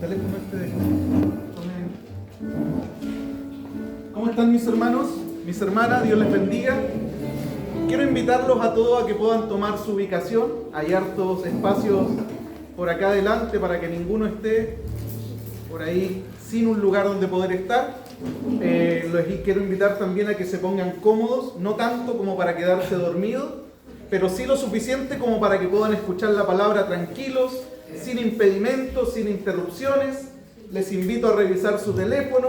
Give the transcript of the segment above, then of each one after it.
teléfono este de... ¿Cómo están mis hermanos? Mis hermanas, Dios les bendiga. Quiero invitarlos a todos a que puedan tomar su ubicación. Hay hartos espacios por acá adelante para que ninguno esté por ahí sin un lugar donde poder estar. Los quiero invitar también a que se pongan cómodos, no tanto como para quedarse dormidos, pero sí lo suficiente como para que puedan escuchar la palabra tranquilos, sin impedimentos, sin interrupciones. Les invito a revisar su teléfono,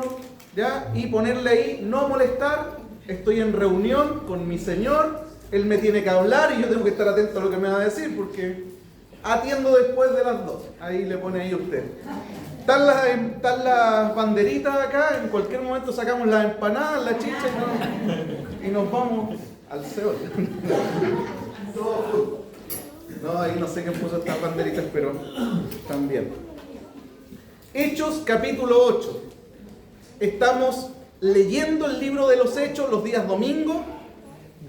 ¿ya? Y ponerle ahí, no molestar, estoy en reunión con mi Señor, Él me tiene que hablar y yo tengo que estar atento a lo que me va a decir, porque atiendo después de las 2. Ahí le pone ahí usted. Están las banderitas acá, en cualquier momento sacamos las empanadas, la chicha y nos vamos al Seol. No, ahí no sé quién puso estas banderitas, pero también. Hechos capítulo 8. Estamos leyendo el libro de los Hechos los días domingo.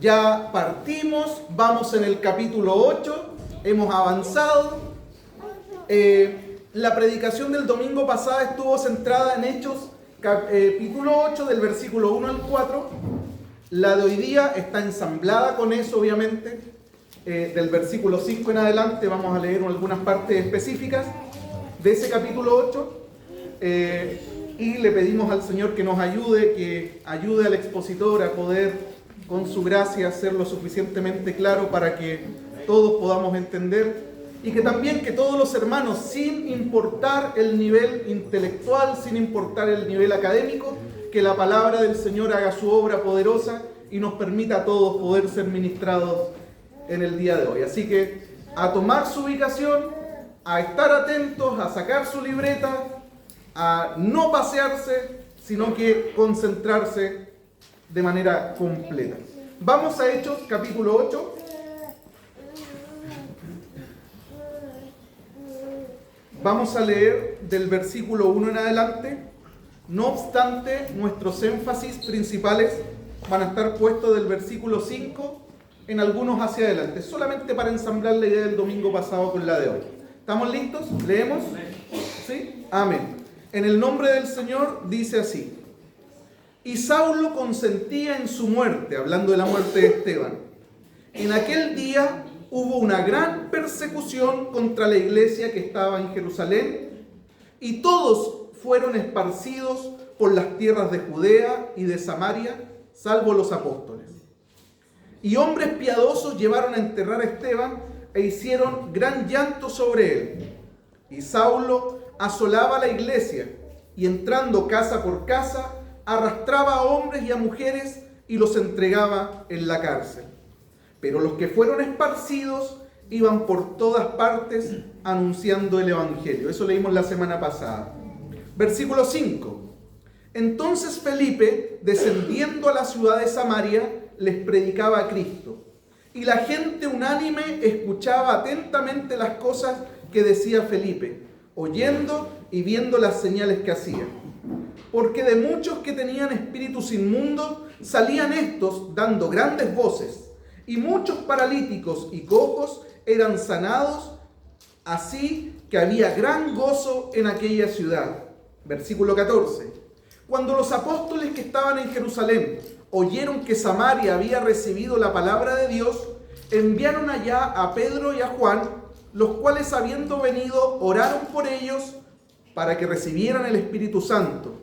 Ya partimos, vamos en el capítulo 8, hemos avanzado. La predicación del domingo pasado estuvo centrada en Hechos capítulo 8 del versículo 1 al 4. La de hoy día está ensamblada con eso, obviamente. Del versículo 5 en adelante vamos a leer algunas partes específicas de ese capítulo 8. Y le pedimos al Señor que nos ayude, que ayude al expositor a poder, con su gracia, hacerlo suficientemente claro para que todos podamos entender. Y que también que todos los hermanos, sin importar el nivel intelectual, sin importar el nivel académico, que la palabra del Señor haga su obra poderosa y nos permita a todos poder ser ministrados en el día de hoy. Así que a tomar su ubicación, a estar atentos, a sacar su libreta, a no pasearse, sino que concentrarse de manera completa. Vamos a Hechos capítulo 8. Vamos a leer del versículo 1 en adelante. No obstante, nuestros énfasis principales van a estar puestos del versículo 5 en algunos hacia adelante, solamente para ensamblar la idea del domingo pasado con la de hoy. ¿Estamos listos? ¿Leemos? ¿Sí? Amén. En el nombre del Señor dice así: y Saulo consentía en su muerte, hablando de la muerte de Esteban. En aquel día hubo una gran persecución contra la iglesia que estaba en Jerusalén, y todos fueron esparcidos por las tierras de Judea y de Samaria, salvo los apóstoles. Y hombres piadosos llevaron a enterrar a Esteban e hicieron gran llanto sobre él. Y Saulo asolaba la iglesia y, entrando casa por casa, arrastraba a hombres y a mujeres y los entregaba en la cárcel. Pero los que fueron esparcidos iban por todas partes anunciando el evangelio. Eso leímos la semana pasada. Versículo 5. Entonces Felipe, descendiendo a la ciudad de Samaria, les predicaba a Cristo. Y la gente unánime escuchaba atentamente las cosas que decía Felipe, oyendo y viendo las señales que hacía. Porque de muchos que tenían espíritus inmundos salían estos dando grandes voces, y muchos paralíticos y cojos eran sanados, así que había gran gozo en aquella ciudad. Versículo 14. Cuando los apóstoles que estaban en Jerusalén oyeron que Samaria había recibido la palabra de Dios, enviaron allá a Pedro y a Juan, los cuales, habiendo venido, oraron por ellos para que recibieran el Espíritu Santo,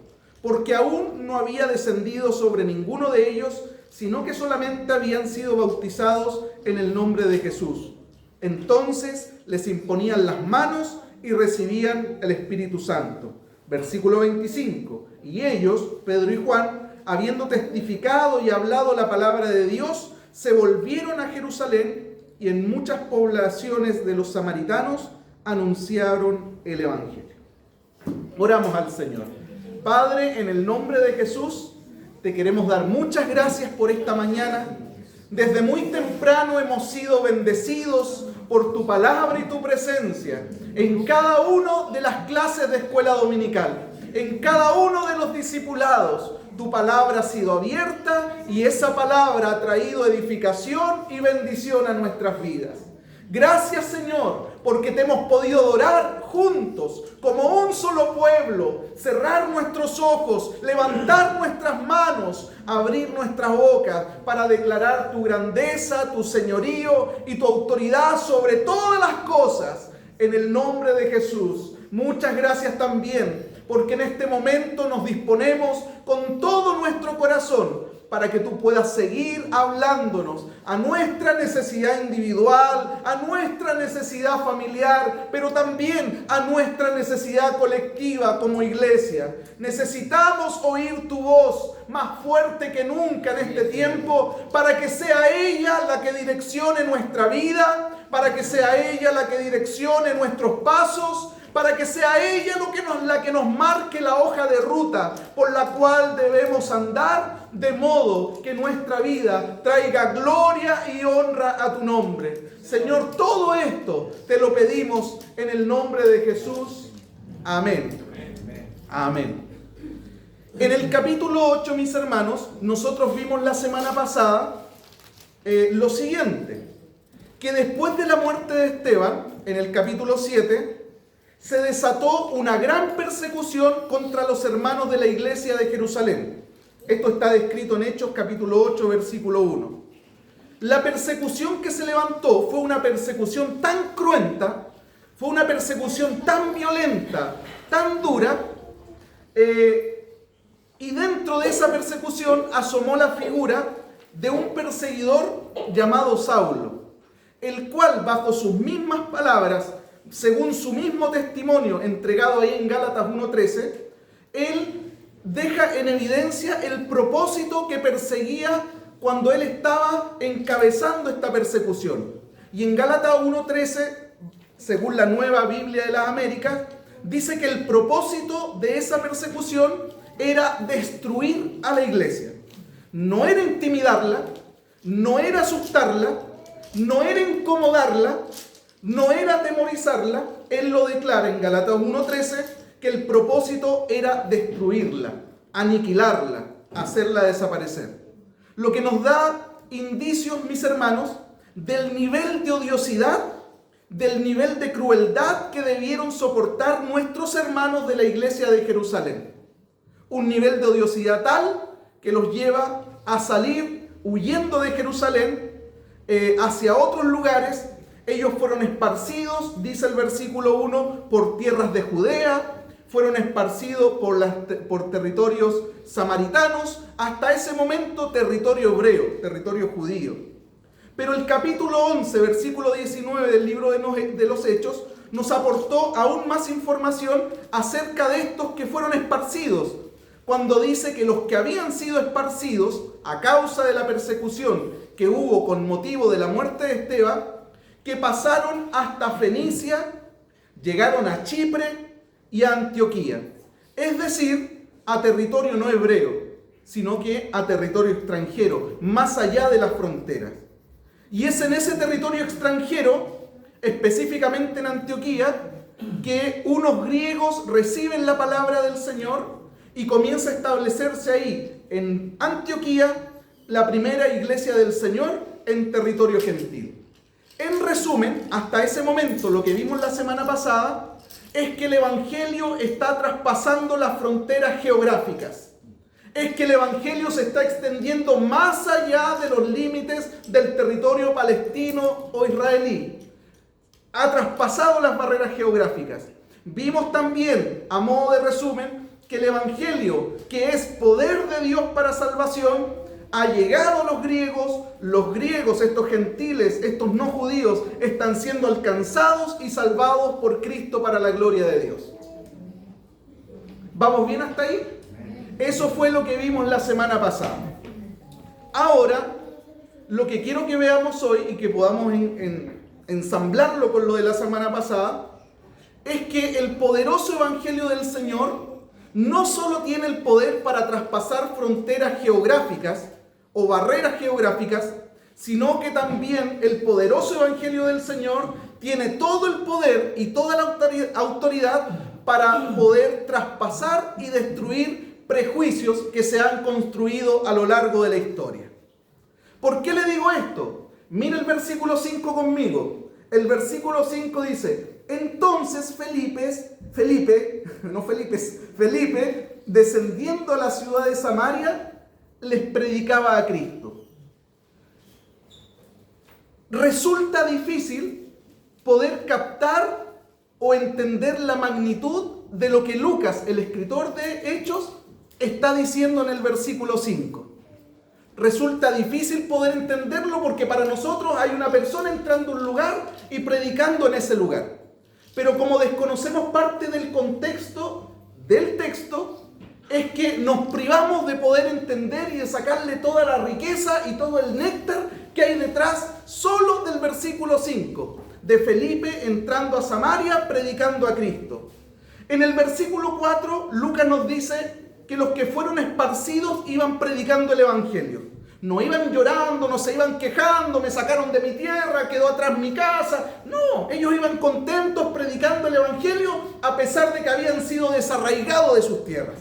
porque aún no había descendido sobre ninguno de ellos, sino que solamente habían sido bautizados en el nombre de Jesús. Entonces les imponían las manos y recibían el Espíritu Santo. Versículo 25. Y ellos, Pedro y Juan, habiendo testificado y hablado la palabra de Dios, se volvieron a Jerusalén y en muchas poblaciones de los samaritanos anunciaron el evangelio. Oramos al Señor. Padre, en el nombre de Jesús, te queremos dar muchas gracias por esta mañana. Desde muy temprano hemos sido bendecidos por tu palabra y tu presencia en cada una de las clases de escuela dominical, en cada uno de los discipulados. Tu palabra ha sido abierta y esa palabra ha traído edificación y bendición a nuestras vidas. Gracias, Señor, porque te hemos podido adorar juntos, como un solo pueblo, cerrar nuestros ojos, levantar nuestras manos, abrir nuestras bocas para declarar tu grandeza, tu señorío y tu autoridad sobre todas las cosas, en el nombre de Jesús. Muchas gracias también, porque en este momento nos disponemos con todo nuestro corazón para que tú puedas seguir hablándonos a nuestra necesidad individual, a nuestra necesidad familiar, pero también a nuestra necesidad colectiva como iglesia. Necesitamos oír tu voz más fuerte que nunca en este tiempo, para que sea ella la que direccione nuestra vida, para que sea ella la que direccione nuestros pasos, para que sea ella la que nos marque la hoja de ruta por la cual debemos andar, de modo que nuestra vida traiga gloria y honra a tu nombre. Señor, todo esto te lo pedimos en el nombre de Jesús. Amén. Amén. En el capítulo 8, mis hermanos, nosotros vimos la semana pasada lo siguiente, que después de la muerte de Esteban, en el capítulo 7, se desató una gran persecución contra los hermanos de la iglesia de Jerusalén. Esto está descrito en Hechos capítulo 8, versículo 1. La persecución que se levantó fue una persecución tan cruenta, fue una persecución tan violenta, tan dura, y dentro de esa persecución asomó la figura de un perseguidor llamado Saulo, el cual, bajo sus mismas palabras, según su mismo testimonio entregado ahí en Gálatas 1:13, él deja en evidencia el propósito que perseguía cuando él estaba encabezando esta persecución. Y en Gálatas 1:13, según la Nueva Biblia de las Américas, dice que el propósito de esa persecución era destruir a la iglesia. No era intimidarla, no era asustarla, no era incomodarla, no era atemorizarla. Él lo declara en Gálatas 1:13, que el propósito era destruirla, aniquilarla, hacerla desaparecer. Lo que nos da indicios, mis hermanos, del nivel de odiosidad, del nivel de crueldad que debieron soportar nuestros hermanos de la iglesia de Jerusalén. Un nivel de odiosidad tal que los lleva a salir huyendo de Jerusalén hacia otros lugares. Ellos fueron esparcidos, dice el versículo 1, por tierras de Judea, fueron esparcidos por territorios samaritanos, hasta ese momento territorio hebreo, territorio judío. Pero el capítulo 11, versículo 19 del libro de los Hechos, nos aportó aún más información acerca de estos que fueron esparcidos, cuando dice que los que habían sido esparcidos a causa de la persecución que hubo con motivo de la muerte de Esteban, que pasaron hasta Fenicia, llegaron a Chipre y a Antioquía. Es decir, a territorio no hebreo, sino que a territorio extranjero, más allá de las fronteras. Y es en ese territorio extranjero, específicamente en Antioquía, que unos griegos reciben la palabra del Señor y comienza a establecerse ahí, en Antioquía, la primera iglesia del Señor en territorio gentil. En resumen, hasta ese momento, lo que vimos la semana pasada es que el Evangelio está traspasando las fronteras geográficas. Es que el Evangelio se está extendiendo más allá de los límites del territorio palestino o israelí. Ha traspasado las barreras geográficas. Vimos también, a modo de resumen, que el Evangelio, que es poder de Dios para salvación, ha llegado a los griegos, estos gentiles, estos no judíos, están siendo alcanzados y salvados por Cristo para la gloria de Dios. ¿Vamos bien hasta ahí? Eso fue lo que vimos la semana pasada. Ahora, lo que quiero que veamos hoy y que podamos ensamblarlo con lo de la semana pasada, es que el poderoso Evangelio del Señor no solo tiene el poder para traspasar fronteras geográficas o barreras geográficas, sino que también el poderoso Evangelio del Señor tiene todo el poder y toda la autoridad para poder traspasar y destruir prejuicios que se han construido a lo largo de la historia. ¿Por qué le digo esto? Mira el versículo 5 conmigo. El versículo 5 dice: entonces Felipe, descendiendo a la ciudad de Samaria, les predicaba a Cristo. Resulta difícil poder captar o entender la magnitud de lo que Lucas, el escritor de Hechos, está diciendo en el versículo 5. Resulta difícil poder entenderlo porque para nosotros hay una persona entrando a un lugar y predicando en ese lugar. Pero como desconocemos parte del contexto del texto, es que nos privamos de poder entender y de sacarle toda la riqueza y todo el néctar que hay detrás solo del versículo 5, de Felipe entrando a Samaria predicando a Cristo. En el versículo 4, Lucas nos dice que los que fueron esparcidos iban predicando el evangelio. No iban llorando, no se iban quejando, me sacaron de mi tierra, quedó atrás mi casa. No, ellos iban contentos predicando el evangelio a pesar de que habían sido desarraigados de sus tierras.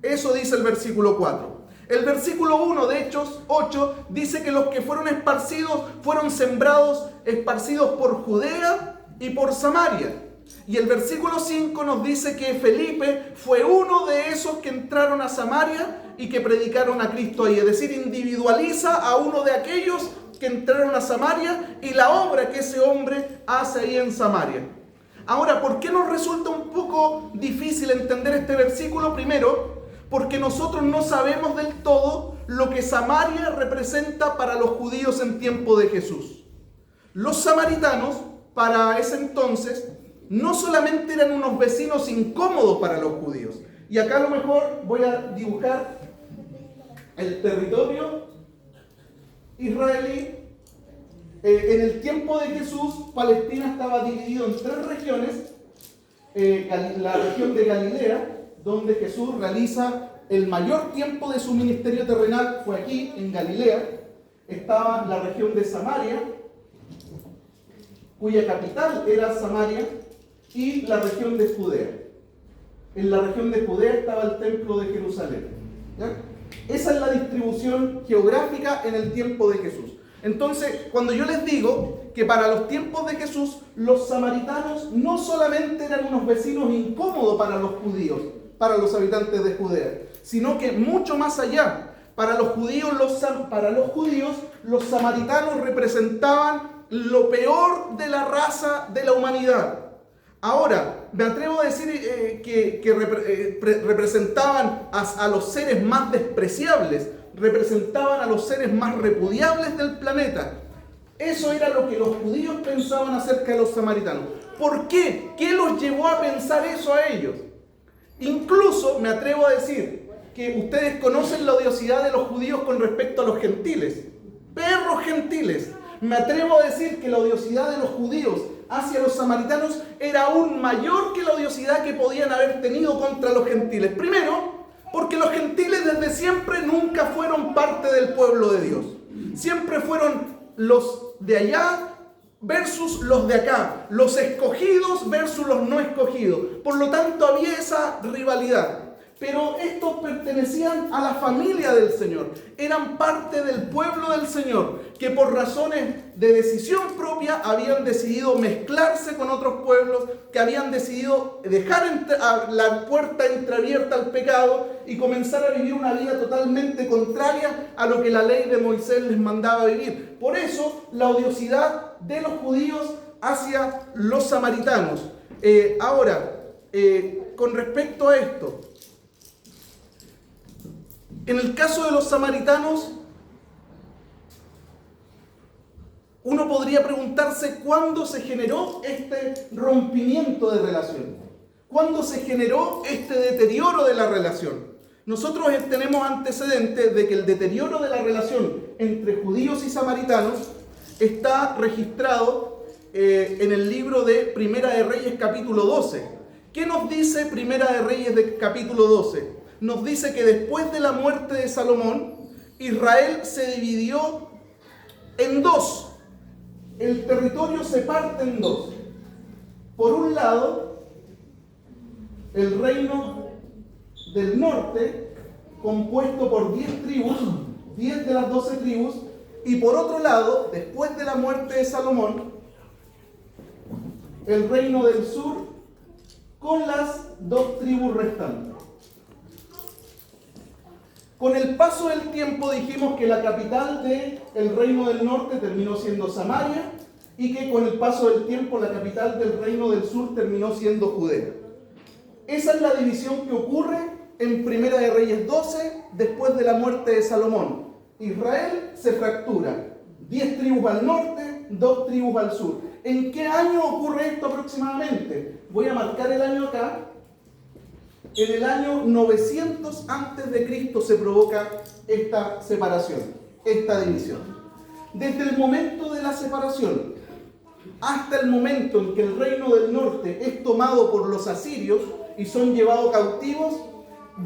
Eso dice el versículo 4. El versículo 1 de Hechos 8 dice que los que fueron esparcidos fueron esparcidos por Judea y por Samaria. Y el versículo 5 nos dice que Felipe fue uno de esos que entraron a Samaria y que predicaron a Cristo ahí. Es decir, individualiza a uno de aquellos que entraron a Samaria y la obra que ese hombre hace ahí en Samaria. Ahora, ¿por qué nos resulta un poco difícil entender este versículo? Primero, porque nosotros no sabemos del todo lo que Samaria representa para los judíos en tiempo de Jesús. Los samaritanos, para ese entonces, no solamente eran unos vecinos incómodos para los judíos. Y acá a lo mejor voy a dibujar el territorio israelí. En el tiempo de Jesús, Palestina estaba dividido en 3 regiones. La región de Galilea, donde Jesús realiza el mayor tiempo de su ministerio terrenal, fue aquí, en Galilea. Estaba la región de Samaria, cuya capital era Samaria, y la región de Judea. En la región de Judea estaba el templo de Jerusalén. ¿Ya? Esa es la distribución geográfica en el tiempo de Jesús. Entonces, cuando yo les digo que para los tiempos de Jesús, los samaritanos no solamente eran unos vecinos incómodos para los judíos, para los habitantes de Judea, sino que mucho más allá. Para los judíos, los samaritanos representaban lo peor de la raza de la humanidad. Ahora, me atrevo a decir que representaban a los seres más despreciables, representaban a los seres más repudiables del planeta. Eso era lo que los judíos pensaban acerca de los samaritanos. ¿Por qué? ¿Qué los llevó a pensar eso a ellos? Incluso me atrevo a decir que ustedes conocen la odiosidad de los judíos con respecto a los gentiles. Perros gentiles. Me atrevo a decir que la odiosidad de los judíos hacia los samaritanos era aún mayor que la odiosidad que podían haber tenido contra los gentiles. Primero, porque los gentiles desde siempre nunca fueron parte del pueblo de Dios. Siempre fueron los de allá versus los de acá, los escogidos versus los no escogidos. Por lo tanto, había esa rivalidad. Pero estos pertenecían a la familia del Señor, eran parte del pueblo del Señor, que por razones de decisión propia habían decidido mezclarse con otros pueblos, que habían decidido dejar la puerta entreabierta al pecado y comenzar a vivir una vida totalmente contraria a lo que la ley de Moisés les mandaba vivir. Por eso, la odiosidad de los judíos hacia los samaritanos. Con respecto a esto, en el caso de los samaritanos, uno podría preguntarse cuándo se generó este rompimiento de relación, cuándo se generó este deterioro de la relación. Nosotros tenemos antecedentes de que el deterioro de la relación entre judíos y samaritanos está registrado en el libro de Primera de Reyes capítulo 12. ¿Qué nos dice Primera de Reyes de capítulo 12? Nos dice que después de la muerte de Salomón, Israel se dividió en 2. El territorio se parte en 2. Por un lado, el reino del norte, compuesto por 10 tribus, 10 de las 12 tribus, y por otro lado, después de la muerte de Salomón, el reino del sur con las 2 tribus restantes. Con el paso del tiempo dijimos que la capital del reino del norte terminó siendo Samaria y que con el paso del tiempo la capital del reino del sur terminó siendo Judea. Esa es la división que ocurre en Primera de Reyes 12 después de la muerte de Salomón. Israel se fractura, 10 tribus al norte, 2 tribus al sur. ¿En qué año ocurre esto aproximadamente? Voy a marcar el año acá. En el año 900 a.C. se provoca esta separación, esta división. Desde el momento de la separación hasta el momento en que el reino del norte es tomado por los asirios y son llevados cautivos,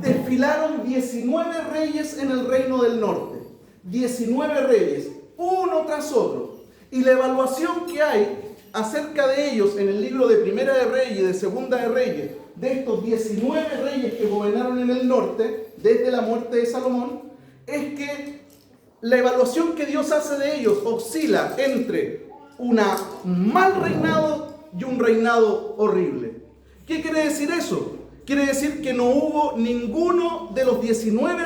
desfilaron 19 reyes en el reino del norte. 19 reyes, uno tras otro. Y la evaluación que hay acerca de ellos en el libro de Primera de Reyes y de Segunda de Reyes, de estos 19 reyes que gobernaron en el norte, desde la muerte de Salomón, es que la evaluación que Dios hace de ellos oscila entre un mal reinado y un reinado horrible. ¿Qué quiere decir eso? Quiere decir que no hubo ninguno de los 19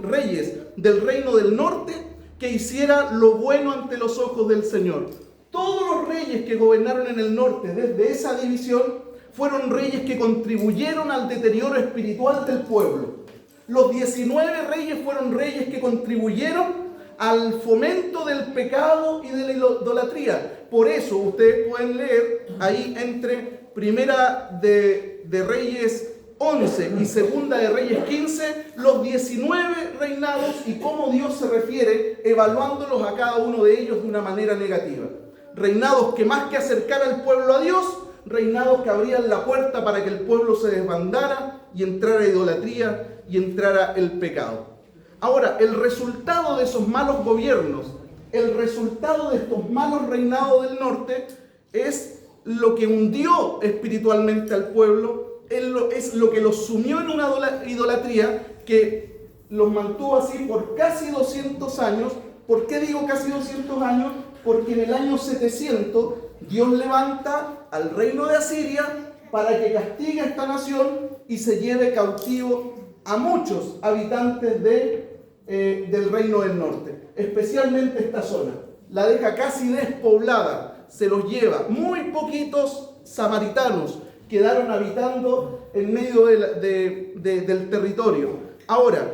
reyes del reino del norte que hiciera lo bueno ante los ojos del Señor. Todos los reyes que gobernaron en el norte desde esa división fueron reyes que contribuyeron al deterioro espiritual del pueblo. Los 19 reyes fueron reyes que contribuyeron al fomento del pecado y de la idolatría. Por eso ustedes pueden leer ahí entre Primera de Reyes 11 y Segunda de Reyes 15 los 19 reinados y cómo Dios se refiere evaluándolos a cada uno de ellos de una manera negativa. Reinados que más que acercar al pueblo a Dios, reinados que abrían la puerta para que el pueblo se desbandara y entrara idolatría y entrara el pecado. Ahora, el resultado de esos malos gobiernos, el resultado de estos malos reinados del norte es lo que hundió espiritualmente al pueblo, es lo que los sumió en una idolatría que los mantuvo así por casi 200 años. ¿Por qué digo casi 200 años? Porque en el año 700 Dios levanta al reino de Asiria para que castigue a esta nación y se lleve cautivo a muchos habitantes del reino del norte, especialmente esta zona. La deja casi despoblada, se los lleva. Muy poquitos samaritanos quedaron habitando en medio del territorio. Ahora,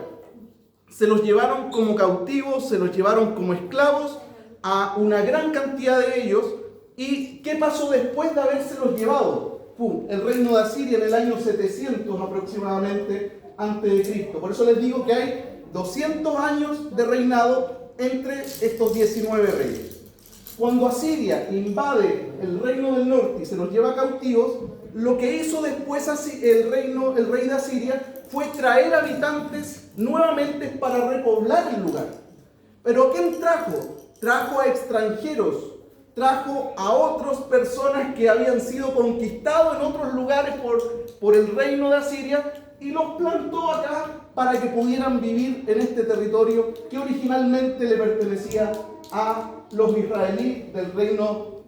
se los llevaron como cautivos, se los llevaron como esclavos a una gran cantidad de ellos. ¿Y qué pasó después de habérselos llevado? El reino de Asiria en el año 700 aproximadamente antes de Cristo. Por eso les digo que hay 200 años de reinado entre estos 19 reyes. Cuando Asiria invade el reino del norte y se los lleva cautivos, lo que hizo después el rey de Asiria fue traer habitantes nuevamente para repoblar el lugar. ¿Pero quién trajo? Trajo a extranjeros, trajo a otras personas que habían sido conquistados en otros lugares por el reino de Asiria y los plantó acá para que pudieran vivir en este territorio que originalmente le pertenecía a los israelíes del reino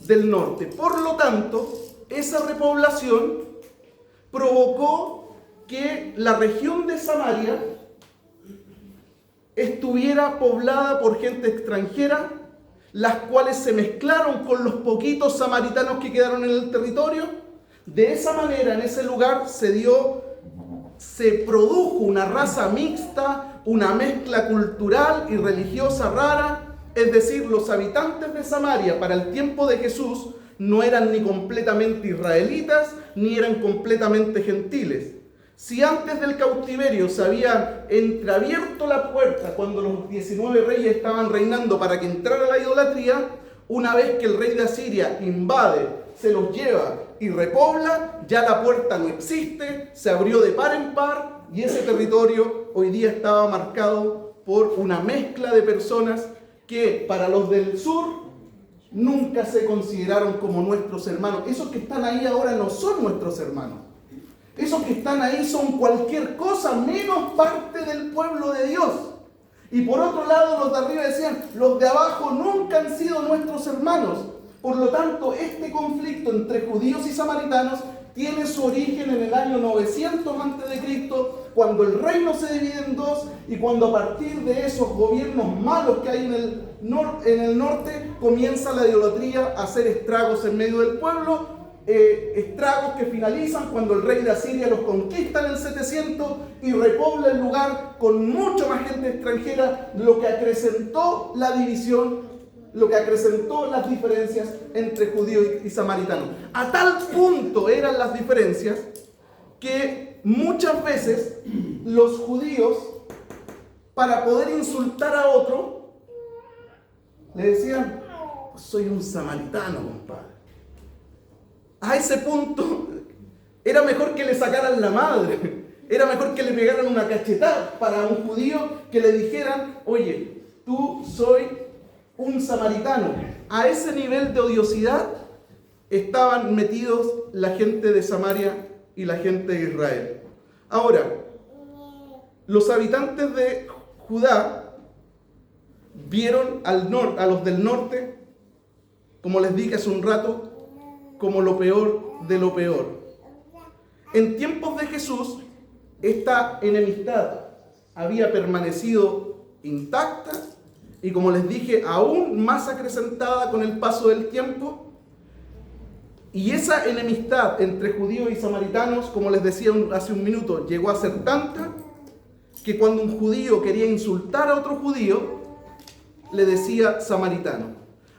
del norte. Por lo tanto, esa repoblación provocó que la región de Samaria estuviera poblada por gente extranjera, las cuales se mezclaron con los poquitos samaritanos que quedaron en el territorio. De esa manera, en ese lugar se produjo una raza mixta, una mezcla cultural y religiosa rara. Es decir, los habitantes de Samaria para el tiempo de Jesús no eran ni completamente israelitas ni eran completamente gentiles. Si antes del cautiverio se había entreabierto la puerta cuando los 19 reyes estaban reinando para que entrara la idolatría, una vez que el rey de Asiria invade, se los lleva y repobla, ya la puerta no existe, se abrió de par en par y ese territorio hoy día estaba marcado por una mezcla de personas que para los del sur nunca se consideraron como nuestros hermanos. Esos que están ahí ahora no son nuestros hermanos. Esos que están ahí son cualquier cosa menos parte del pueblo de Dios. Y por otro lado, los de arriba decían, los de abajo nunca han sido nuestros hermanos. Por lo tanto, este conflicto entre judíos y samaritanos tiene su origen en el año 900 a.C., cuando el reino se divide en dos y cuando a partir de esos gobiernos malos que hay en el norte comienza la idolatría a hacer estragos en medio del pueblo, estragos que finalizan cuando el rey de Asiria los conquista en el 700 y repobla el lugar con mucho más gente extranjera, lo que acrecentó la división, lo que acrecentó las diferencias entre judíos y samaritanos. A tal punto eran las diferencias que muchas veces los judíos, para poder insultar a otro, le decían: soy un samaritano, compadre. A ese punto era mejor que le sacaran la madre, era mejor que le pegaran una cachetada para un judío, que le dijeran: oye, tú soy un samaritano. A ese nivel de odiosidad estaban metidos la gente de Samaria y la gente de Israel. Ahora, los habitantes de Judá vieron a los del norte, como les dije hace un rato, como lo peor de lo peor. En tiempos de Jesús, esta enemistad había permanecido intacta y, como les dije, aún más acrecentada con el paso del tiempo. Y esa enemistad entre judíos y samaritanos, como les decía hace un minuto, llegó a ser tanta que cuando un judío quería insultar a otro judío, le decía samaritano.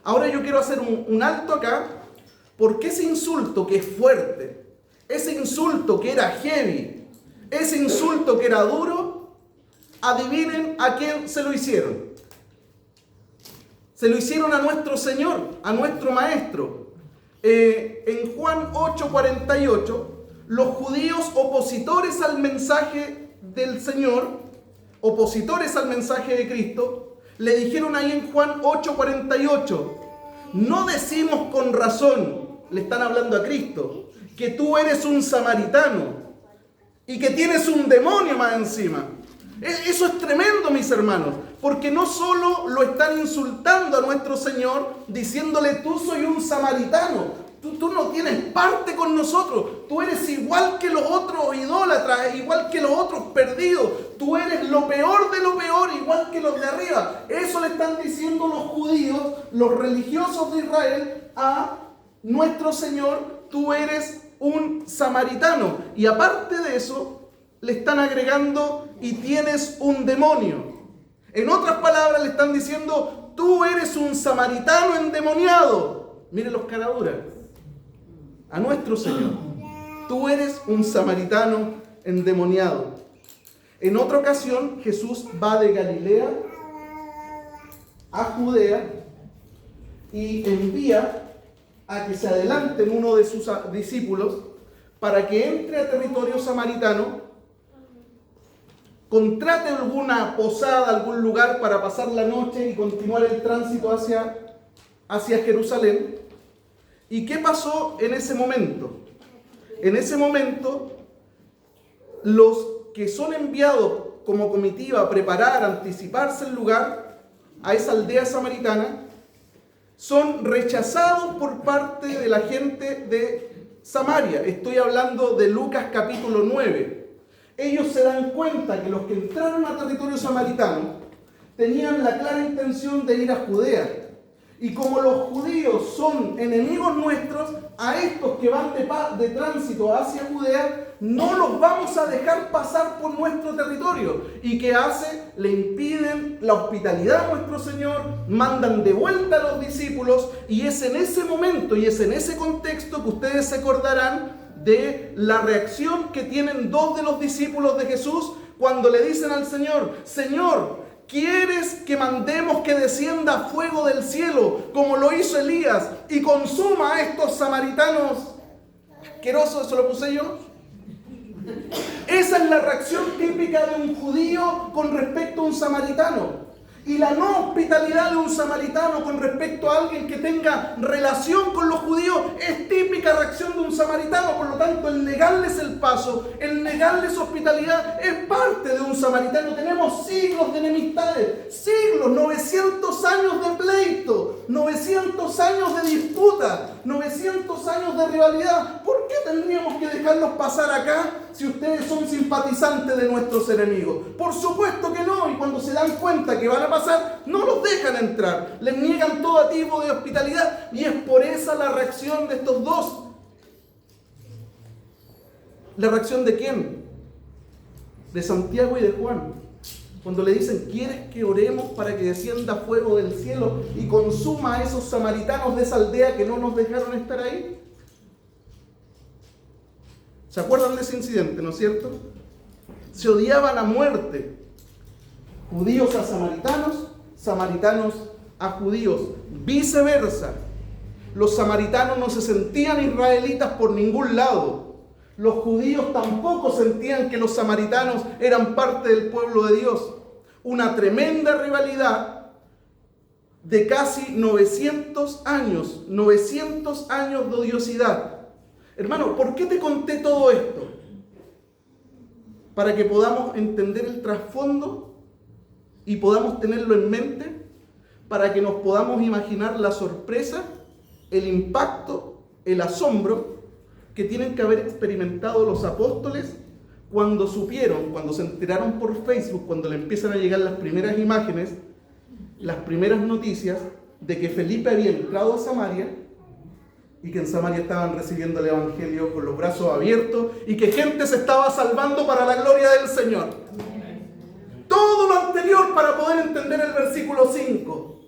Ahora yo quiero hacer un alto acá, porque ese insulto que es fuerte, ese insulto que era heavy, ese insulto que era duro, adivinen a quién se lo hicieron. Se lo hicieron a nuestro Señor, a nuestro Maestro. En Juan 8:48, los judíos opositores al mensaje del Señor, opositores al mensaje de Cristo, le dijeron ahí en Juan 8:48, no decimos con razón, le están hablando a Cristo, que tú eres un samaritano y que tienes un demonio más encima. Eso es tremendo, mis hermanos, porque no solo lo están insultando a nuestro Señor, diciéndole: tú soy un samaritano, tú no tienes parte con nosotros, tú eres igual que los otros idólatras, igual que los otros perdidos, tú eres lo peor de lo peor, igual que los de arriba. Eso le están diciendo los judíos, los religiosos de Israel, a nuestro Señor: tú eres un samaritano. Y aparte de eso, le están agregando: y tienes un demonio. En otras palabras, le están diciendo: tú eres un samaritano endemoniado. Miren los caraduras. A nuestro Señor: tú eres un samaritano endemoniado. En otra ocasión, Jesús va de Galilea a Judea y envía a que se adelanten uno de sus discípulos para que entre a territorio samaritano, contrate alguna posada, algún lugar para pasar la noche y continuar el tránsito hacia Jerusalén. ¿Y qué pasó en ese momento? En ese momento, los que son enviados como comitiva a preparar, a anticiparse el lugar a esa aldea samaritana, son rechazados por parte de la gente de Samaria. Estoy hablando de Lucas capítulo 9. Ellos se dan cuenta que los que entraron a territorio samaritano tenían la clara intención de ir a Judea. Y como los judíos son enemigos nuestros, a estos que van de tránsito hacia Judea, no los vamos a dejar pasar por nuestro territorio. ¿Y qué hace? Le impiden la hospitalidad a nuestro Señor, mandan de vuelta a los discípulos, y es en ese momento y es en ese contexto que ustedes se acordarán de la reacción que tienen dos de los discípulos de Jesús cuando le dicen al Señor: Señor, ¿quieres que mandemos que descienda fuego del cielo como lo hizo Elías y consuma a estos samaritanos asquerosos? Eso lo puse yo. Esa es la reacción típica de un judío con respecto a un samaritano. Y la no hospitalidad de un samaritano con respecto a alguien que tenga relación con los judíos es típica reacción de un samaritano. Por lo tanto, el negarles el paso, el negarles hospitalidad es parte de un samaritano. Tenemos siglos de enemistades, siglos, 900 años de pleito, 900 años de disputa, 900 años de rivalidad. ¿Por qué tendríamos que dejarlos pasar acá si ustedes son simpatizantes de nuestros enemigos? Por supuesto que no, y cuando se dan cuenta que van a pasar, no los dejan entrar, les niegan todo tipo de hospitalidad, y es por esa la reacción de estos dos. ¿La reacción de quién? De Santiago y de Juan. Cuando le dicen, ¿quieres que oremos para que descienda fuego del cielo y consuma a esos samaritanos de esa aldea que no nos dejaron estar ahí? ¿Se acuerdan de ese incidente, no es cierto? Se odiaban a muerte. Judíos a samaritanos, samaritanos a judíos. Viceversa. Los samaritanos no se sentían israelitas por ningún lado. Los judíos tampoco sentían que los samaritanos eran parte del pueblo de Dios. Una tremenda rivalidad de casi 900 años de odiosidad. Hermano, ¿por qué te conté todo esto? Para que podamos entender el trasfondo y podamos tenerlo en mente, para que nos podamos imaginar la sorpresa, el impacto, el asombro que tienen que haber experimentado los apóstoles cuando supieron, cuando se enteraron por Facebook, cuando le empiezan a llegar las primeras imágenes, las primeras noticias de que Felipe había entrado a Samaria y que en Samaria estaban recibiendo el Evangelio con los brazos abiertos y que gente se estaba salvando para la gloria del Señor. Todo lo anterior para poder entender el versículo 5.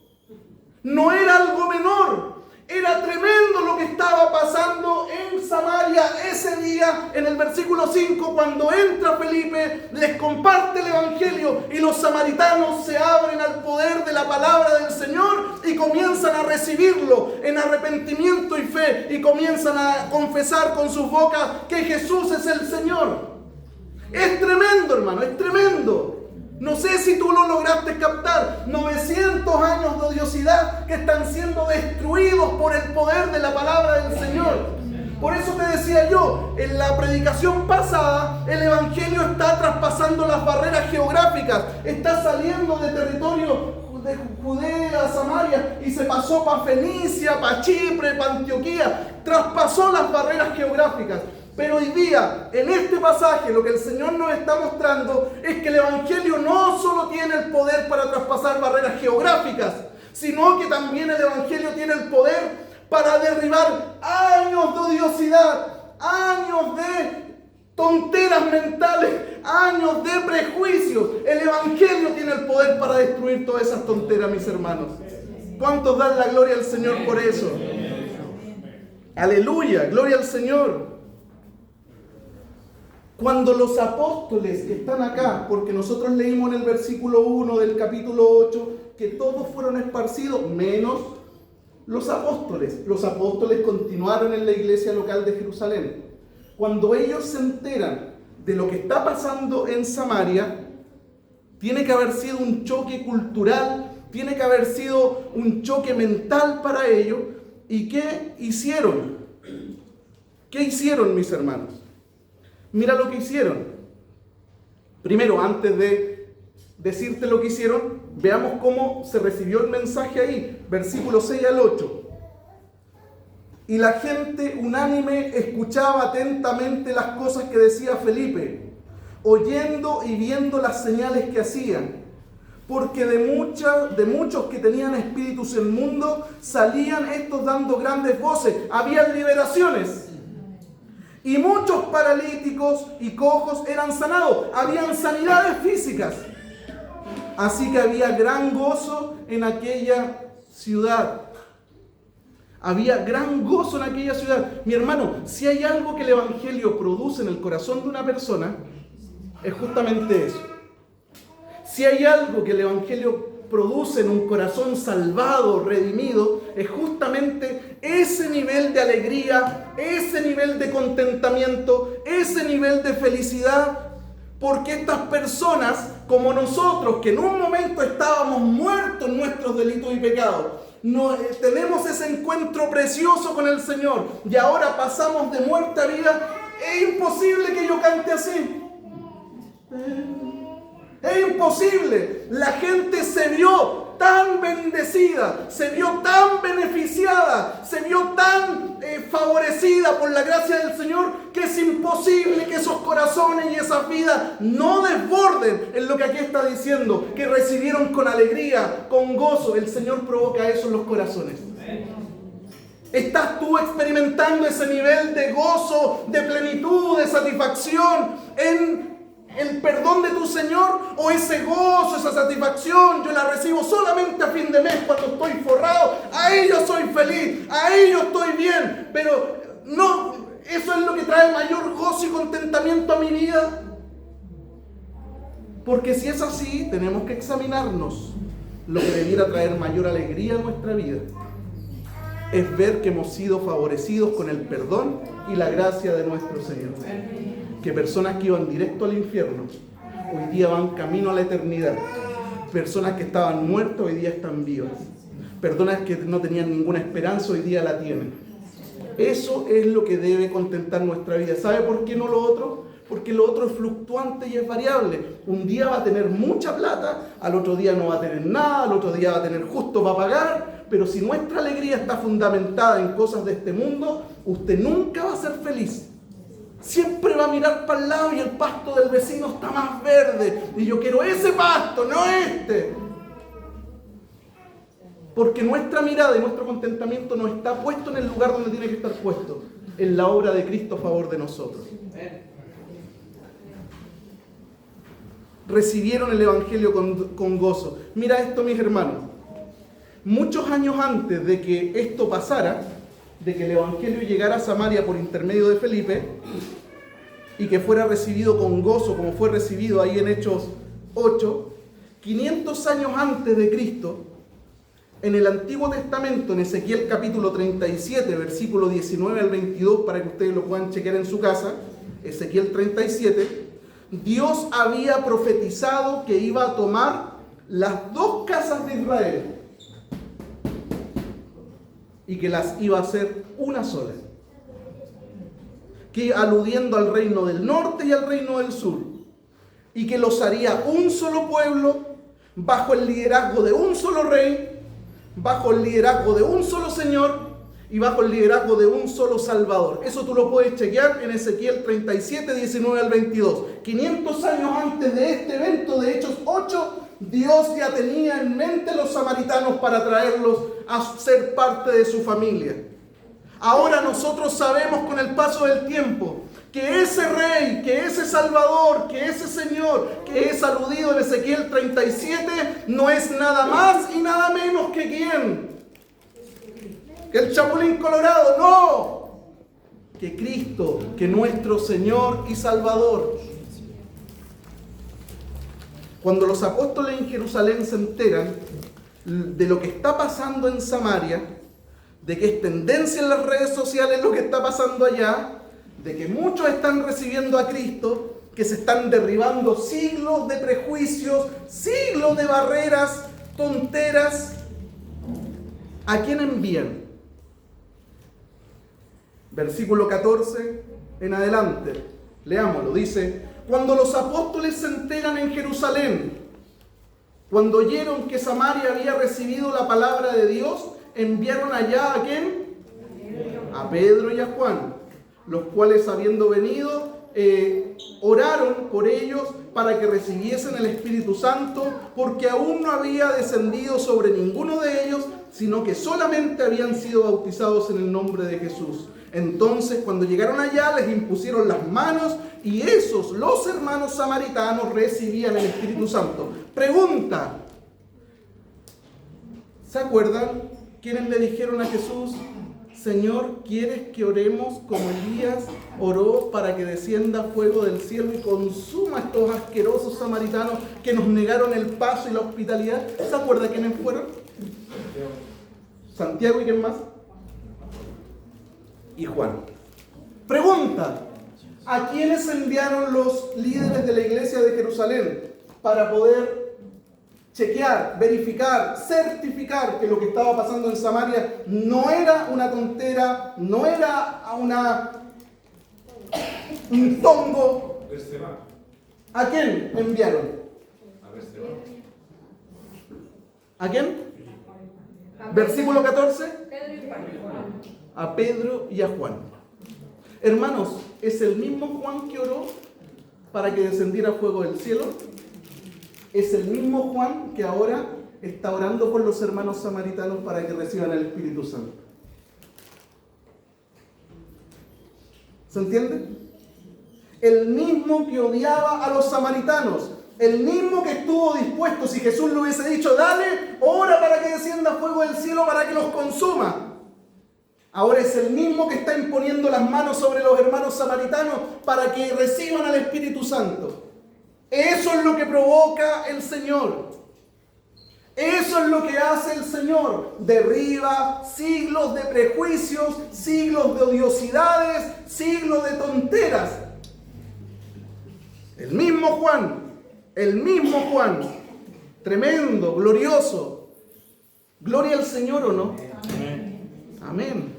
No era algo menor. Era tremendo lo que estaba pasando en Samaria ese día, en el versículo 5, cuando entra Felipe, les comparte el Evangelio y los samaritanos se abren al poder de la palabra del Señor y comienzan a recibirlo en arrepentimiento y fe y comienzan a confesar con sus bocas que Jesús es el Señor. Es tremendo, hermano, es tremendo. No sé si tú lo lograste captar. 900 años de odiosidad que están siendo destruidos por el poder de la palabra del Señor. Por eso te decía yo, en la predicación pasada, el Evangelio está traspasando las barreras geográficas. Está saliendo de territorio de Judea, Samaria, y se pasó para Fenicia, para Chipre, para Antioquía. Traspasó las barreras geográficas. Pero hoy día, en este pasaje, lo que el Señor nos está mostrando es que el Evangelio no solo tiene el poder para traspasar barreras geográficas, sino que también el Evangelio tiene el poder para derribar años de odiosidad, años de tonteras mentales, años de prejuicios. El Evangelio tiene el poder para destruir todas esas tonteras, mis hermanos. ¿Cuántos dan la gloria al Señor por eso? Aleluya, gloria al Señor. Cuando los apóstoles que están acá, porque nosotros leímos en el versículo 1 del capítulo 8, que todos fueron esparcidos, menos los apóstoles. Los apóstoles continuaron en la iglesia local de Jerusalén. Cuando ellos se enteran de lo que está pasando en Samaria, tiene que haber sido un choque cultural, tiene que haber sido un choque mental para ellos. ¿Y qué hicieron? ¿Qué hicieron, mis hermanos? Mira lo que hicieron. Primero, antes de decirte lo que hicieron, veamos cómo se recibió el mensaje ahí. Versículo 6 al 8. Y la gente unánime escuchaba atentamente las cosas que decía Felipe, oyendo y viendo las señales que hacían. Porque de muchos que tenían espíritus inmundos salían estos dando grandes voces. Habían liberaciones. Y muchos paralíticos y cojos eran sanados. Habían sanidades físicas. Así que había gran gozo en aquella ciudad. Había gran gozo en aquella ciudad. Mi hermano, si hay algo que el Evangelio produce en el corazón de una persona, es justamente eso. Si hay algo que el Evangelio produce en un corazón salvado, redimido, es justamente ese nivel de alegría, ese nivel de contentamiento, ese nivel de felicidad, porque estas personas, como nosotros, que en un momento estábamos muertos en nuestros delitos y pecados, tenemos ese encuentro precioso con el Señor y ahora pasamos de muerte a vida. Es imposible que yo cante así. Es imposible. La gente se vio tan bendecida, se vio tan beneficiada, se vio tan favorecida por la gracia del Señor, que es imposible que esos corazones y esas vidas no desborden en lo que aquí está diciendo, que recibieron con alegría, con gozo. El Señor provoca eso en los corazones. ¿Estás tú experimentando ese nivel de gozo, de plenitud, de satisfacción en el perdón de tu Señor? ¿O ese gozo, esa satisfacción, yo la recibo solamente a fin de mes cuando estoy forrado? Ahí yo soy feliz, ahí yo estoy bien. Pero no, eso es lo que trae mayor gozo y contentamiento a mi vida. Porque si es así, tenemos que examinarnos. Lo que debiera traer mayor alegría a nuestra vida es ver que hemos sido favorecidos con el perdón y la gracia de nuestro Señor. Que personas que iban directo al infierno, hoy día van camino a la eternidad. Personas que estaban muertas, hoy día están vivas. Personas que no tenían ninguna esperanza, hoy día la tienen. Eso es lo que debe contentar nuestra vida. ¿Sabe por qué no lo otro? Porque lo otro es fluctuante y es variable. Un día va a tener mucha plata, al otro día no va a tener nada, al otro día va a tener justo para pagar. Pero si nuestra alegría está fundamentada en cosas de este mundo, usted nunca va a ser feliz. Siempre va a mirar para el lado y el pasto del vecino está más verde. Y yo quiero ese pasto, no este. Porque nuestra mirada y nuestro contentamiento no está puesto en el lugar donde tiene que estar puesto, en la obra de Cristo a favor de nosotros. Recibieron el Evangelio con gozo. Mira esto, mis hermanos. Muchos años antes de que esto pasara, de que el Evangelio llegara a Samaria por intermedio de Felipe y que fuera recibido con gozo como fue recibido ahí en Hechos 8, 500 años antes de Cristo, en el Antiguo Testamento, en Ezequiel capítulo 37, versículo 19 al 22, para que ustedes lo puedan chequear en su casa, Ezequiel 37, Dios había profetizado que iba a tomar las dos casas de Israel y que las iba a hacer una sola, que aludiendo al reino del norte y al reino del sur, y que los haría un solo pueblo, bajo el liderazgo de un solo rey, bajo el liderazgo de un solo Señor y bajo el liderazgo de un solo Salvador. Eso tú lo puedes chequear en Ezequiel 37, 19 al 22. 500 años antes de este evento de Hechos 8, Dios ya tenía en mente los samaritanos para traerlos a ser parte de su familia. Ahora nosotros sabemos con el paso del tiempo que ese rey, que ese Salvador, que ese Señor, que es aludido en Ezequiel 37, no es nada más y nada menos que ¿quién? Que el Chapulín Colorado, no. Que Cristo, que nuestro Señor y Salvador. Cuando los apóstoles en Jerusalén se enteran de lo que está pasando en Samaria, de que es tendencia en las redes sociales lo que está pasando allá, de que muchos están recibiendo a Cristo, que se están derribando siglos de prejuicios, siglos de barreras, tonteras, ¿a quién envían? Versículo 14 en adelante, leámoslo, dice: cuando los apóstoles se enteran en Jerusalén, cuando oyeron que Samaria había recibido la palabra de Dios, enviaron allá ¿a quién? A Pedro y a Juan, los cuales habiendo venido, oraron por ellos para que recibiesen el Espíritu Santo, porque aún no había descendido sobre ninguno de ellos, sino que solamente habían sido bautizados en el nombre de Jesús. Entonces, cuando llegaron allá, les impusieron las manos y esos, los hermanos samaritanos, recibían el Espíritu Santo. Pregunta: ¿se acuerdan quiénes le dijeron a Jesús: Señor, ¿quieres que oremos como Elías oró para que descienda fuego del cielo y consuma a estos asquerosos samaritanos que nos negaron el paso y la hospitalidad? ¿Se acuerdan quiénes fueron? Santiago y ¿quién más? Y Juan. Pregunta: ¿a quiénes enviaron los líderes de la iglesia de Jerusalén para poder chequear, verificar, certificar que lo que estaba pasando en Samaria no era una tontera, no era un tongo? ¿A quién enviaron? ¿A quién? Versículo 14. A Pedro y a Juan. Hermanos, ¿es el mismo Juan que oró para que descendiera fuego del cielo? ¿Es el mismo Juan que ahora está orando por los hermanos samaritanos para que reciban el Espíritu Santo? ¿Se entiende? El mismo que odiaba a los samaritanos, el mismo que estuvo dispuesto, si Jesús le hubiese dicho, dale, ora para que descienda fuego del cielo para que los consuma. Ahora es el mismo que está imponiendo las manos sobre los hermanos samaritanos para que reciban al Espíritu Santo. Eso es lo que provoca el Señor. Eso es lo que hace el Señor. Derriba siglos de prejuicios, siglos de odiosidades, siglos de tonteras. El mismo Juan, tremendo, glorioso. Gloria al Señor, ¿o no? Amén.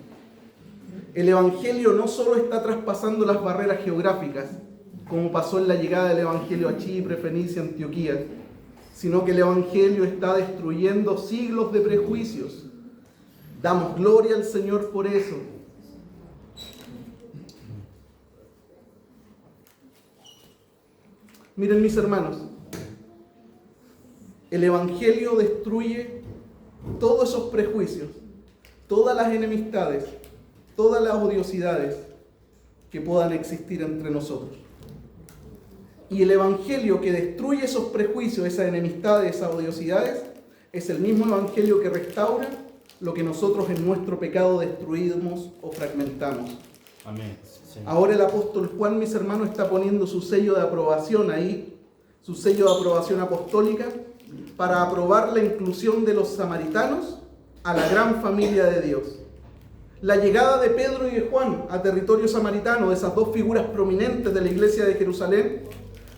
El Evangelio no solo está traspasando las barreras geográficas, como pasó en la llegada del Evangelio a Chipre, Fenicia, Antioquía, sino que el Evangelio está destruyendo siglos de prejuicios. Damos gloria al Señor por eso. Miren, mis hermanos, el Evangelio destruye todos esos prejuicios, todas las enemistades, todas las odiosidades que puedan existir entre nosotros. Y el Evangelio que destruye esos prejuicios, esas enemistades, esas odiosidades, es el mismo Evangelio que restaura lo que nosotros en nuestro pecado destruimos o fragmentamos. Amén. Sí. Ahora el apóstol Juan, mis hermanos, está poniendo su sello de aprobación ahí, su sello de aprobación apostólica, para aprobar la inclusión de los samaritanos a la gran familia de Dios. La llegada de Pedro y de Juan a territorio samaritano, de esas dos figuras prominentes de la iglesia de Jerusalén,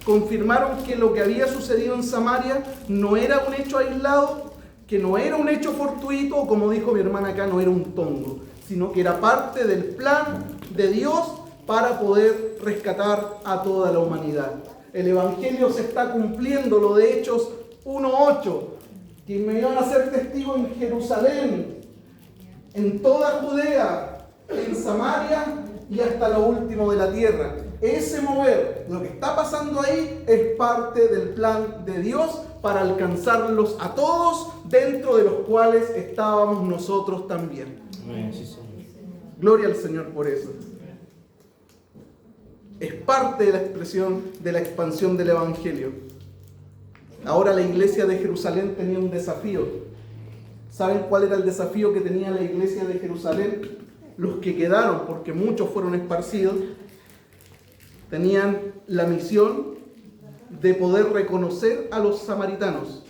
confirmaron que lo que había sucedido en Samaria no era un hecho aislado, que no era un hecho fortuito, o como dijo mi hermana acá, no era un tongo, sino que era parte del plan de Dios para poder rescatar a toda la humanidad. El Evangelio se está cumpliendo, lo de Hechos 1:8, que me iban a ser testigos en Jerusalén, en toda Judea, en Samaria y hasta lo último de la tierra. Ese mover, lo que está pasando ahí, es parte del plan de Dios para alcanzarlos a todos, dentro de los cuales estábamos nosotros también. Amén. Sí, Señor. Gloria al Señor por eso. Es parte de la expresión de la expansión del Evangelio. Ahora la iglesia de Jerusalén tenía un desafío. ¿Saben cuál era el desafío que tenía la iglesia de Jerusalén? Los que quedaron, porque muchos fueron esparcidos, tenían la misión de poder reconocer a los samaritanos,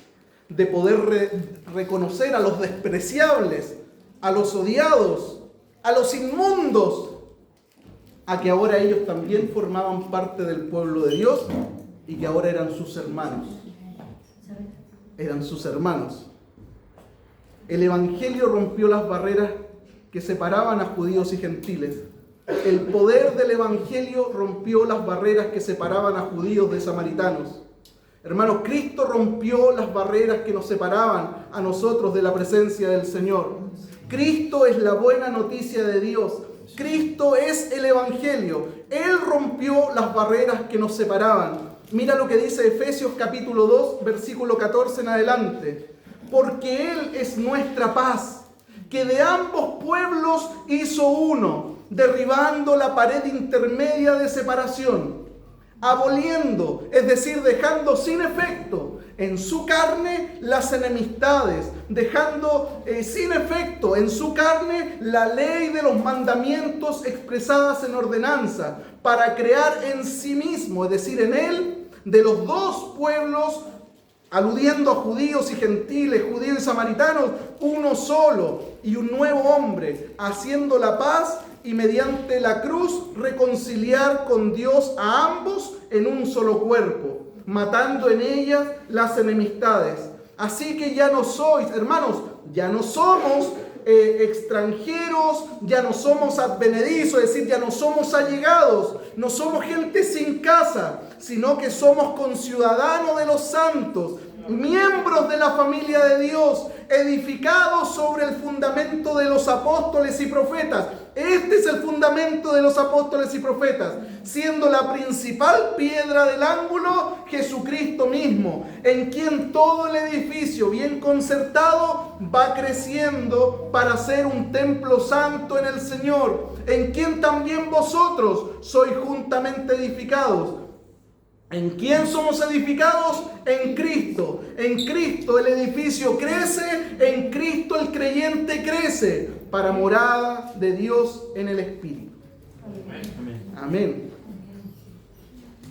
de poder reconocer a los despreciables, a los odiados, a los inmundos, a que ahora ellos también formaban parte del pueblo de Dios y que ahora eran sus hermanos. Eran sus hermanos. El Evangelio rompió las barreras que separaban a judíos y gentiles. El poder del Evangelio rompió las barreras que separaban a judíos de samaritanos. Hermanos, Cristo rompió las barreras que nos separaban a nosotros de la presencia del Señor. Cristo es la buena noticia de Dios. Cristo es el Evangelio. Él rompió las barreras que nos separaban. Mira lo que dice Efesios capítulo 2, versículo 14 en adelante. Porque Él es nuestra paz, que de ambos pueblos hizo uno, derribando la pared intermedia de separación, aboliendo, es decir, dejando sin efecto en su carne las enemistades, dejando sin efecto en su carne la ley de los mandamientos expresadas en ordenanza, para crear en sí mismo, es decir, en Él, de los dos pueblos, aludiendo a judíos y gentiles, judíos y samaritanos, uno solo y un nuevo hombre, haciendo la paz y mediante la cruz reconciliar con Dios a ambos en un solo cuerpo, matando en ellas las enemistades. Así que ya no sois, hermanos, ya no somos extranjeros, ya no somos advenedizos, es decir, ya no somos allegados, no somos gente sin casa, sino que somos conciudadanos de los santos, miembros de la familia de Dios, edificados sobre el fundamento de los apóstoles y profetas. Este es el fundamento de los apóstoles y profetas, siendo la principal piedra del ángulo Jesucristo mismo, en quien todo el edificio bien concertado va creciendo para ser un templo santo en el Señor, en quien también vosotros sois juntamente edificados. ¿En quién somos edificados? En Cristo. En Cristo el edificio crece, en Cristo el creyente crece, para morada de Dios en el Espíritu. Amén.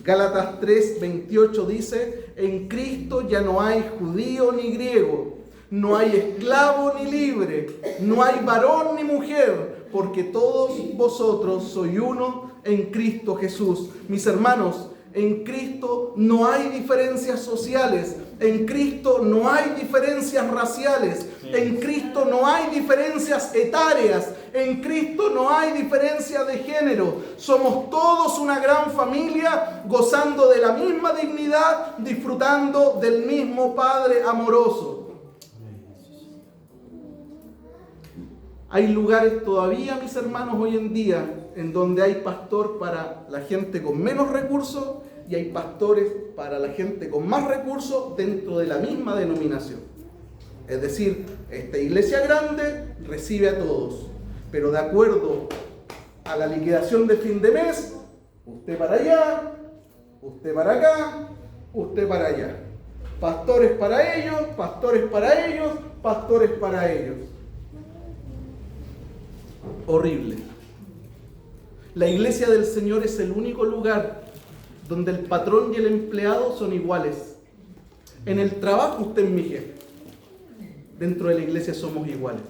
Gálatas 3:28 dice: en Cristo ya no hay judío ni griego, no hay esclavo ni libre, no hay varón ni mujer, porque todos vosotros sois uno en Cristo Jesús. Mis hermanos, en Cristo no hay diferencias sociales, en Cristo no hay diferencias raciales, en Cristo no hay diferencias etarias, en Cristo no hay diferencia de género. Somos todos una gran familia, gozando de la misma dignidad, disfrutando del mismo Padre amoroso. Hay lugares todavía, mis hermanos, hoy en día en donde hay pastor para la gente con menos recursos y hay pastores para la gente con más recursos dentro de la misma denominación. Es decir, esta iglesia grande recibe a todos, pero de acuerdo a la liquidación de fin de mes, usted para allá, usted para acá, usted para allá. Pastores para ellos, pastores para ellos, pastores para ellos. Horrible. La iglesia del Señor es el único lugar donde el patrón y el empleado son iguales. En el trabajo usted es mi jefe. Dentro de la iglesia somos iguales.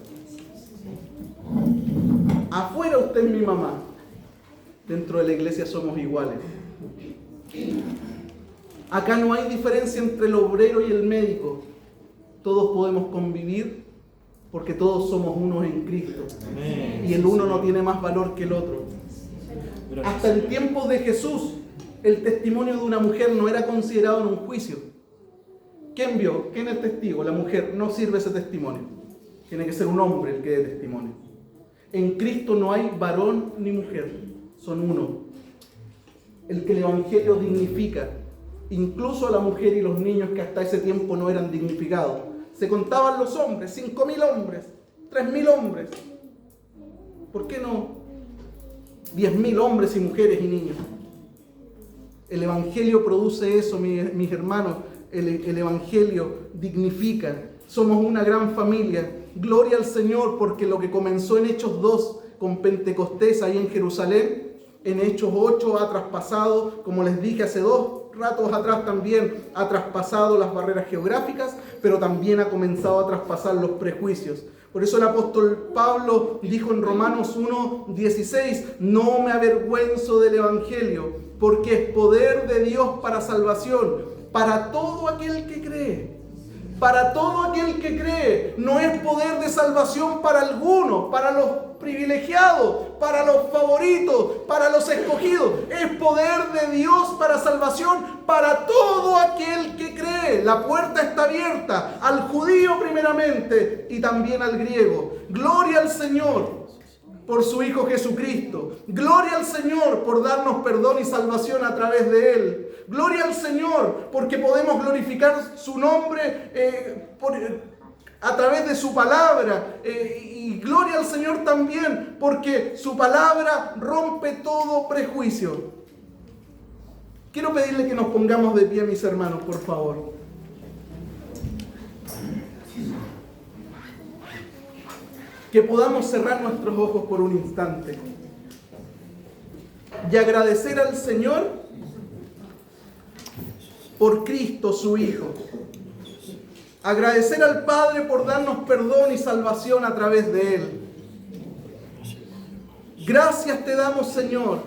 Afuera usted es mi mamá. Dentro de la iglesia somos iguales. Acá no hay diferencia entre el obrero y el médico. Todos podemos convivir porque todos somos unos en Cristo. Y el uno no tiene más valor que el otro. Hasta en tiempos de Jesús, el testimonio de una mujer no era considerado en un juicio. ¿Quién vio? ¿Quién es testigo? La mujer. No sirve ese testimonio. Tiene que ser un hombre el que dé testimonio. En Cristo no hay varón ni mujer. Son uno. El que el Evangelio dignifica. Incluso a la mujer y los niños que hasta ese tiempo no eran dignificados. Se contaban los hombres, 5.000 hombres, 3.000 hombres. ¿Por qué no 10.000 hombres y mujeres y niños? El Evangelio produce eso, mis hermanos. El Evangelio dignifica. Somos una gran familia. Gloria al Señor, porque lo que comenzó en Hechos 2 con Pentecostés ahí en Jerusalén, en Hechos 8 ha traspasado, como les dije hace 2 ratos atrás también, ha traspasado las barreras geográficas, pero también ha comenzado a traspasar los prejuicios. Por eso el apóstol Pablo dijo en Romanos 1:16, no me avergüenzo del Evangelio, porque es poder de Dios para salvación, para todo aquel que cree. Para todo aquel que cree. No es poder de salvación para algunos, para los privilegiados, para los favoritos, para los escogidos. Es poder de Dios para salvación para todo aquel que cree. La puerta está abierta al judío primeramente y también al griego. Gloria al Señor por su Hijo Jesucristo. Gloria al Señor por darnos perdón y salvación a través de Él. Gloria al Señor porque podemos glorificar su nombre a través de su palabra. Y gloria al Señor también porque su palabra rompe todo prejuicio. Quiero pedirle que nos pongamos de pie, mis hermanos, por favor. Que podamos cerrar nuestros ojos por un instante y agradecer al Señor por Cristo su Hijo. Agradecer al Padre por darnos perdón y salvación a través de Él. Gracias te damos, Señor,